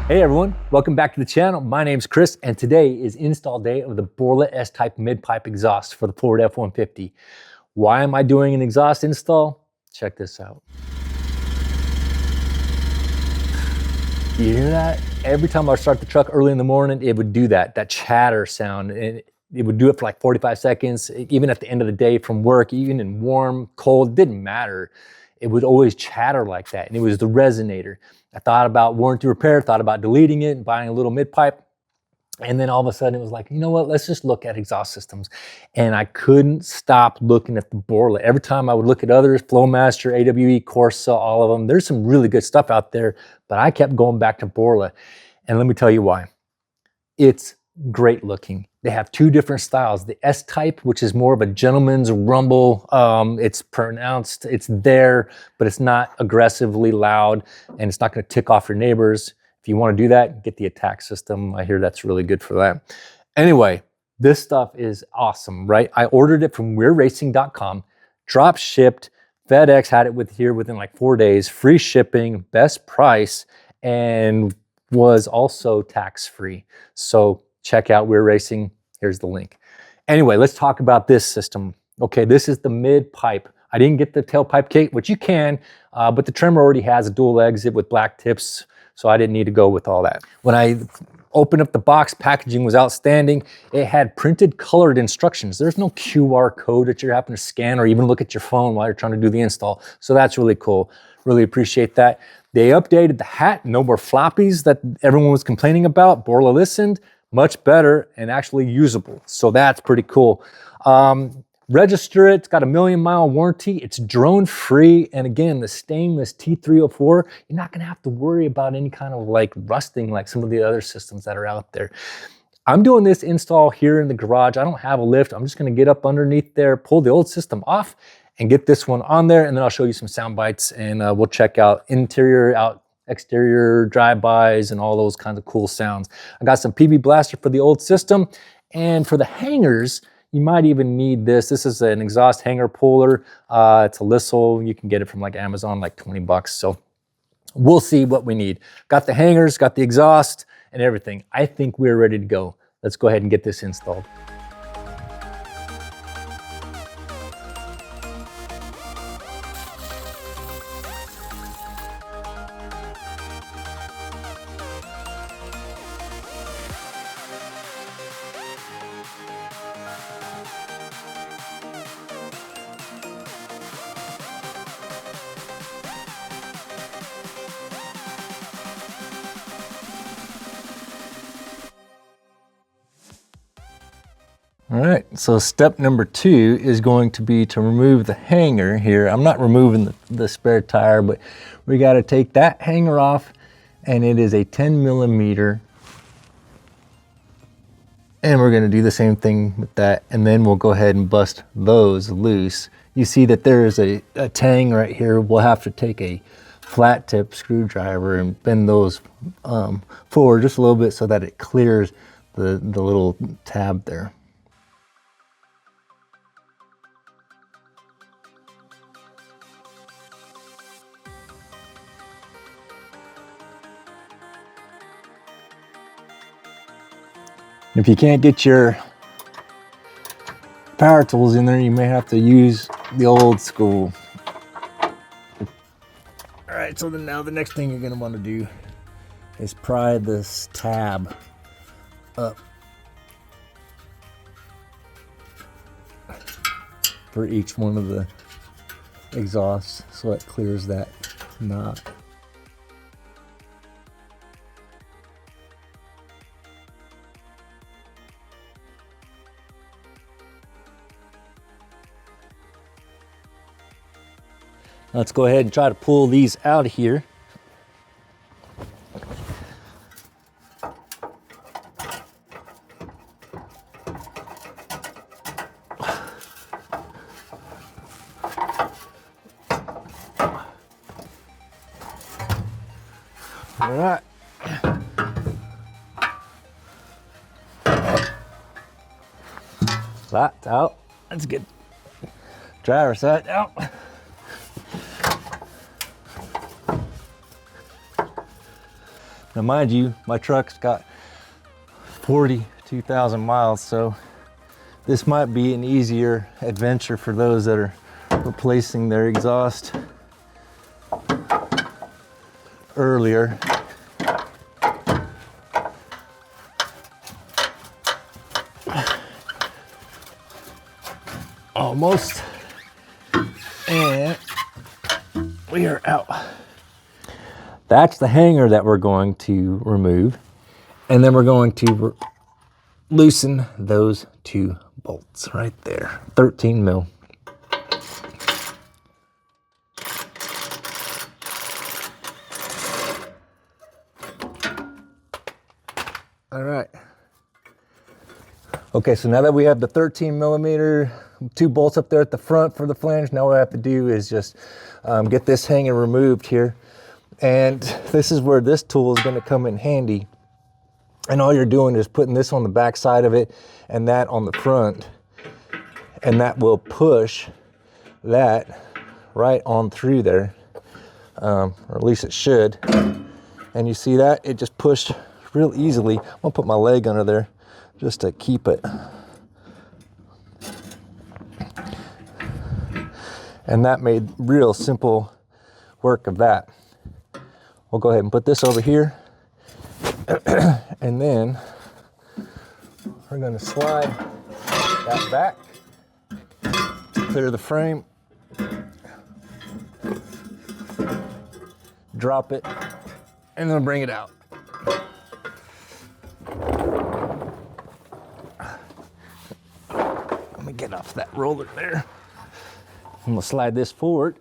Hey everyone, welcome back to the channel. My name's Chris, and today is install day of the Borla S-Type mid-pipe exhaust for the Ford F-150. Why am I doing an exhaust install? Check this out. You hear that? Every time I start the truck early in the morning, it would do that chatter sound, and it would do it for like 45 seconds. Even at the end of the day from work, even in warm, cold, didn't matter. It would always chatter like that, and it was the resonator. I thought about warranty repair, thought about deleting it and buying a little mid-pipe. And then all of a sudden it was like, you know what, let's just look at exhaust systems. And I couldn't stop looking at the Borla. Every time I would look at others, Flowmaster, AWE, Corsa, all of them, there's some really good stuff out there, but I kept going back to Borla. And let me tell you why. It's great looking. They have two different styles. The S-Type, which is more of a gentleman's rumble. It's pronounced, it's there, but it's not aggressively loud, and it's not gonna tick off your neighbors. If you wanna do that, get the Atak system. I hear that's really good for that. Anyway, this stuff is awesome, right? I ordered it from weirracing.com, drop shipped. FedEx had it here within like 4 days, free shipping, best price, and was also tax-free. So check out Weir Racing. Here's the link. Anyway, let's talk about this system. Okay, this is the mid-pipe. I didn't get the tailpipe kit, which you can, but the Tremor already has a dual exit with black tips, so I didn't need to go with all that. When I opened up the box, packaging was outstanding. It had printed colored instructions. There's no QR code that you're having to scan or even look at your phone while you're trying to do the install. So that's really cool. Really appreciate that. They updated the hat, no more floppies that everyone was complaining about. Borla listened, much better and actually usable. So that's pretty cool. Register it, it's got a 1,000,000-mile warranty. It's drone free. And again, the stainless T304, you're not gonna have to worry about any kind of like rusting like some of the other systems that are out there. I'm doing this install here in the garage. I don't have a lift. I'm just gonna get up underneath there, pull the old system off and get this one on there. And then I'll show you some sound bites and we'll check out interior, exterior drive-bys and all those kinds of cool sounds. I got some PB blaster for the old system, and for the hangers, you might even need this. This is an exhaust hanger puller. It's a Lissel. You can get it from like Amazon, like 20 bucks. So we'll see what we need. Got the hangers, got the exhaust and everything. I think we're ready to go. Let's go ahead and get this installed. All right, so step number 2 is going to be to remove the hanger here. I'm not removing the spare tire, but we got to take that hanger off, and it is a 10mm. And we're going to do the same thing with that, and then we'll go ahead and bust those loose. You see that there is a tang right here. We'll have to take a flat tip screwdriver and bend those forward just a little bit so that it clears the little tab there. If you can't get your power tools in there, you may have to use the old school. All right, so then now the next thing you're gonna wanna do is pry this tab up for each one of the exhausts so it clears that knot. Let's go ahead and try to pull these out of here. All right. That's out. That's good. Driver's side out. Now mind you, my truck's got 42,000 miles, so this might be an easier adventure for those that are replacing their exhaust earlier. Almost, and we are out. That's the hanger that we're going to remove, and then we're going to loosen those two bolts right there, 13 mil. All right. Okay, so now that we have the 13 millimeter, two bolts up there at the front for the flange, now what I have to do is just get this hanger removed here. And this is where this tool is gonna come in handy. And all you're doing is putting this on the back side of it and that on the front. And that will push that right on through there, or at least it should. And you see that? It just pushed real easily. I'm gonna put my leg under there just to keep it. And that made real simple work of that. We'll go ahead and put this over here. And then we're gonna slide that back, clear the frame, drop it, and then bring it out. Let me get off that roller there. I'm gonna slide this forward.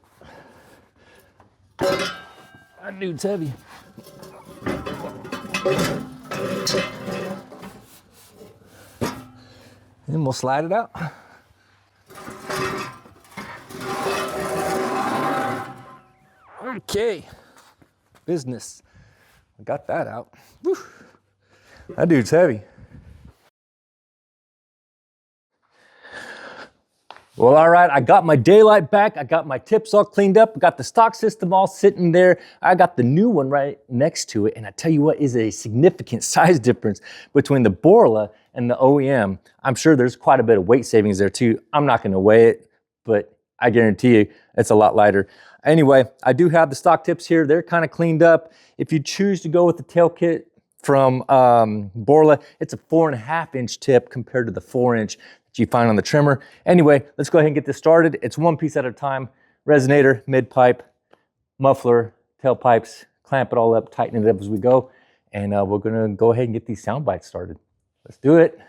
That dude's heavy. And we'll slide it out. Okay, business. We got that out. Whew. That dude's heavy. Well, all right, I got my daylight back. I got my tips all cleaned up. I got the stock system all sitting there. I got the new one right next to it. And I tell you what is a significant size difference between the Borla and the OEM. I'm sure there's quite a bit of weight savings there too. I'm not gonna weigh it, but I guarantee you it's a lot lighter. Anyway, I do have the stock tips here. They're kind of cleaned up. If you choose to go with the tail kit from Borla, it's a 4.5-inch tip compared to the 4-inch you find on the Tremor. Anyway, let's go ahead and get this started. It's one piece at a time. Resonator, mid pipe, muffler, tailpipes, clamp it all up, tighten it up as we go. And we're gonna go ahead and get these sound bites started. Let's do it.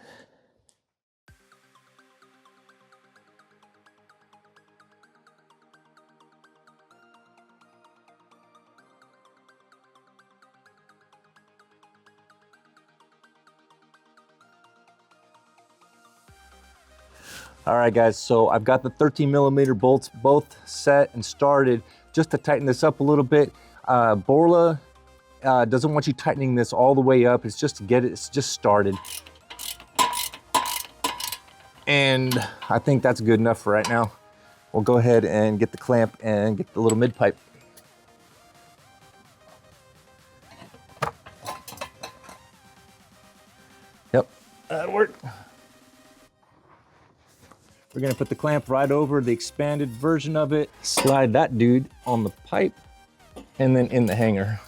All right, guys, so I've got the 13 millimeter bolts both set and started. Just to tighten this up a little bit, Borla doesn't want you tightening this all the way up. It's just to get it, it's just started. And I think that's good enough for right now. We'll go ahead and get the clamp and get the little mid pipe. Yep, that'll work. We're gonna put the clamp right over the expanded version of it, slide that dude on the pipe, and then in the hanger.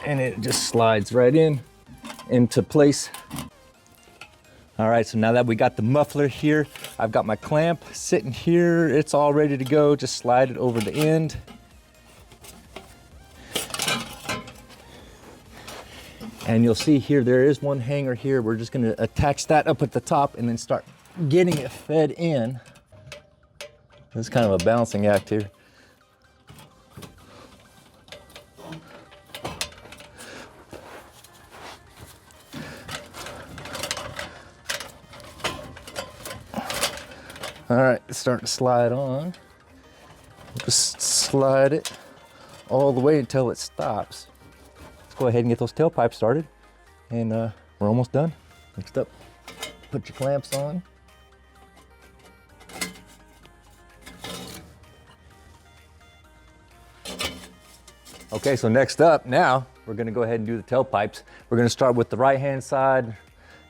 And it just slides right into place. All right, so now that we got the muffler here, I've got my clamp sitting here. It's all ready to go. Just slide it over the end. And you'll see here, there is one hanger here. We're just gonna attach that up at the top and then start getting it fed in. This is kind of a balancing act here. All right, it's starting to slide on. Just slide it all the way until it stops. Let's go ahead and get those tailpipes started, and we're almost done. Next up, put your clamps on. Okay, so next up now, we're gonna go ahead and do the tailpipes. We're gonna start with the right-hand side,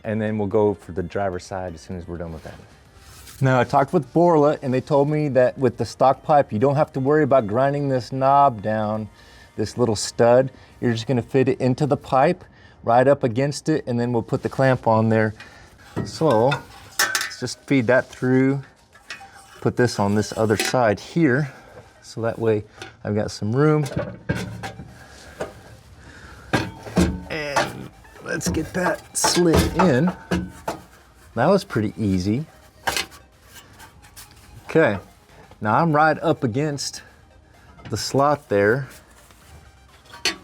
and then we'll go for the driver's side as soon as we're done with that. Now, I talked with Borla, and they told me that with the stock pipe, you don't have to worry about grinding this knob down, this little stud. You're just gonna fit it into the pipe, right up against it, and then we'll put the clamp on there. So, let's just feed that through. Put this on this other side here, so that way I've got some room. And let's get that slid in. That was pretty easy. Okay, now I'm right up against the slot there.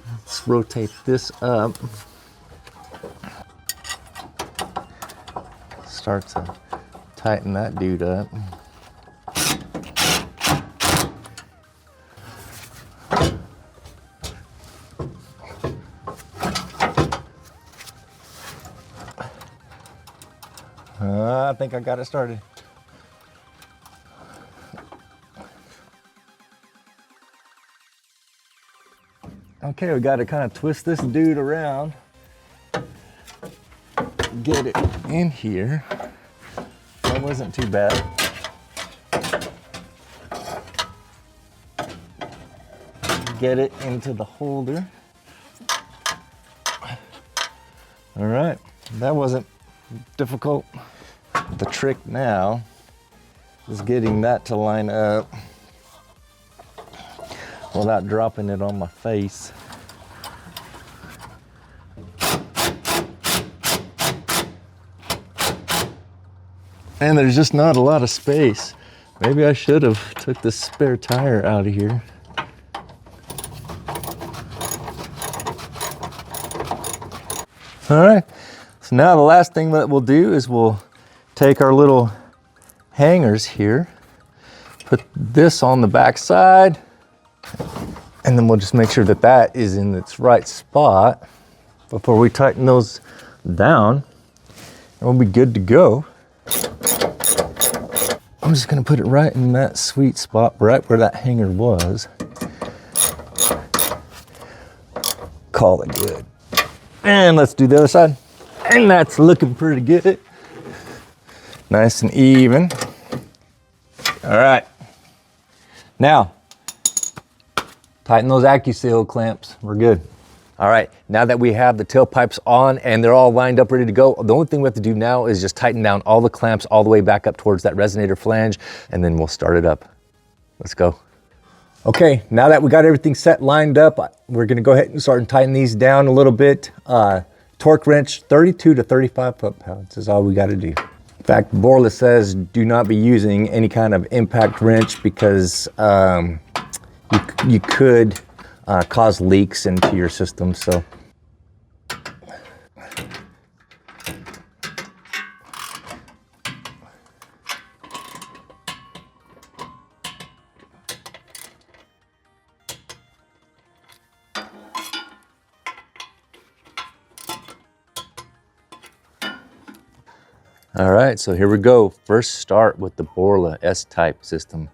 Let's rotate this up. Start to tighten that dude up. I think I got it started. Okay, we got to kind of twist this dude around. Get it in here. That wasn't too bad. Get it into the holder. All right, that wasn't difficult. The trick now is getting that to line up without dropping it on my face. And there's just not a lot of space. Maybe I should have took the spare tire out of here. All right, so now the last thing that we'll do is we'll take our little hangers here, put this on the back side, and then we'll just make sure that that is in its right spot before we tighten those down, and we'll be good to go. I'm just gonna put it right in that sweet spot, right where that hanger was. Call it good. And let's do the other side. And that's looking pretty good. Nice and even. All right. Now, tighten those AccuSeal clamps. We're good. All right, now that we have the tailpipes on and they're all lined up, ready to go, the only thing we have to do now is just tighten down all the clamps all the way back up towards that resonator flange, and then we'll start it up. Let's go. Okay, now that we got everything set, lined up, we're gonna go ahead and start and tighten these down a little bit. Torque wrench, 32 to 35 foot-pounds is all we gotta do. In fact, Borla says do not be using any kind of impact wrench because you could cause leaks into your system, so. All right, so here we go. First start with the Borla S-type system.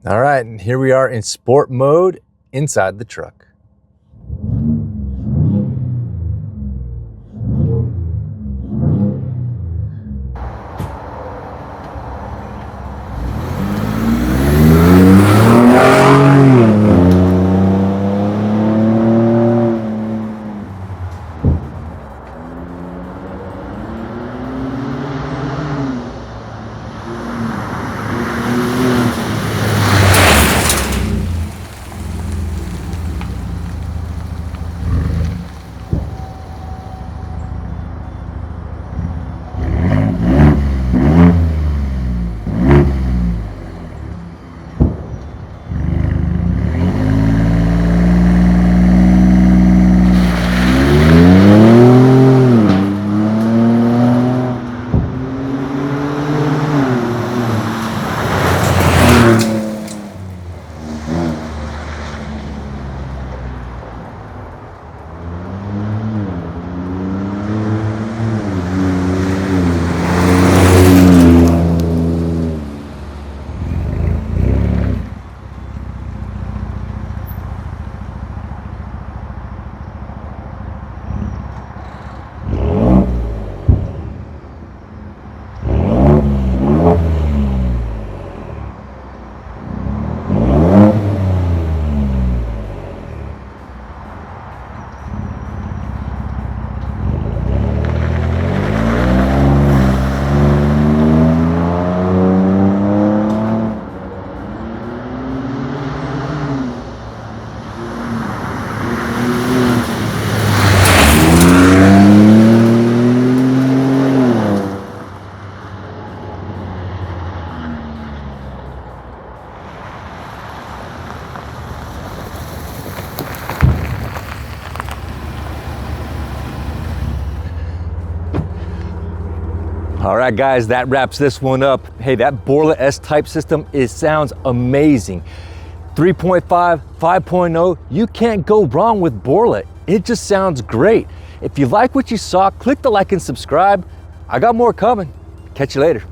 All right, and here we are in sport mode inside the truck. All right, guys, that wraps this one up. Hey, that Borla S-Type system, it sounds amazing. 3.5, 5.0, you can't go wrong with Borla. It just sounds great. If you like what you saw, click the like and subscribe. I got more coming. Catch you later.